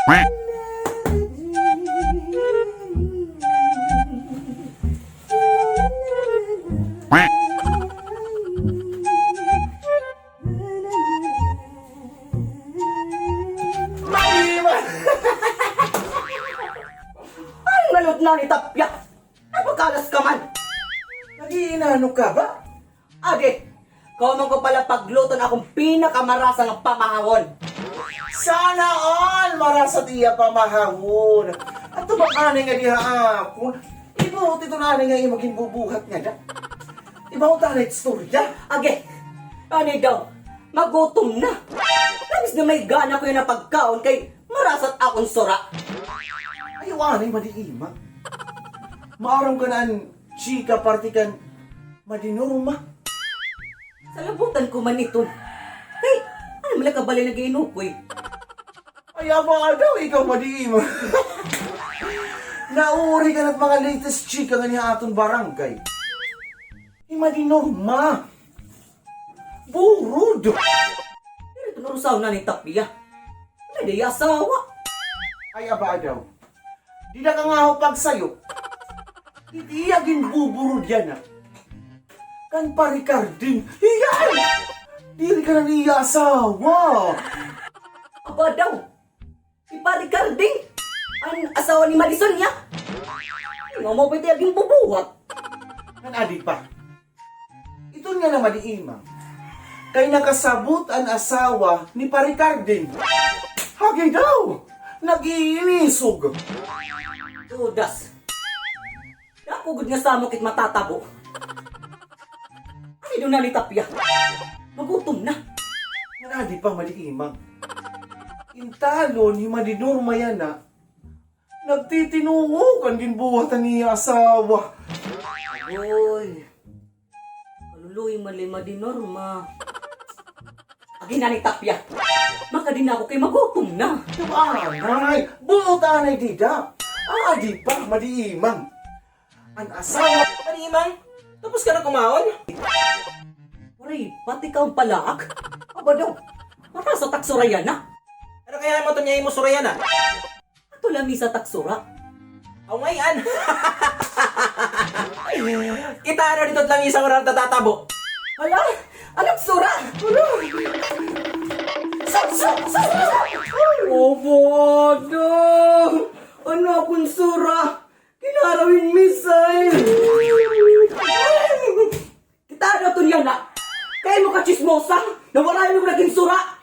Ang nalot na ni Tapya! Napakalas ka man! Nag-iinano ka ba? Ade, kaunon ko pala pagluto na akong pinakamarasang pamahawon. Sana all marasat iya pamahawon. At tumakanay nga diha ako. Ibuot ito na nga yung maging bubuhat nga da. Ibaw ta na istorya. Age, ano daw, magutom na. Labis na may gana ko yun na pagkaon kay marasat akong sura. Ayaw anay madiima. Maaram ka na ang chika partikan madinuruma. Sa labutan ko man ito. Kay, ano mala kabali na ginukoy? Ayaw ba daw ikaw madiima. Nauri ka na't mga latest chika nga niya atong barangay. Madinuruma. Burod. Pero ito narusaw na ni Tapya. Hindi di asawa. Ay aba daw. Di na ka nga ako pagsayo. Hindi aging buburod yan ah. Kan pa Ricardin. Iyan! Dili ka na niya asawa. Aba daw, si Paricarding, ang asawa ni Madison niya. Nga mo pwede aging bubuhat. Kan adi pa. Ito nga na madiimang. Kay nakasabot ang asawa ni Paricardin. Hagi daw. Nag-iinisog. Tudas. Nakugod nga sa mo kit matatabo. Ay doon na ni Tapya. Magutom na. Kan adi pa madiimang. Intalon ni Madinurma yan na. Nagtitinungukan din buhatan niya asawa. Uy. Kaluluy malima di norma. Agi na ni Tapya. Maka din ako kay magutom na. Anay, buutanay dida. Adi pa madiimang. Ang asawa. Manimang, tapos ka na kumaon? Uray, pati ka ang palaak. Aba daw, para sa taksura yan na. Ano kaya mo ito niya mo surayan ah? Ato lami sa taksura. Aw ngayon. Kita ano dito lang isang oras tatatabo. Hala, anak sura. Hala. Opo, dong. Ano akong sura? Kinarawin misay. Kita na to niya na. Kaya mo ka chismosa. Nawala yung naging sura.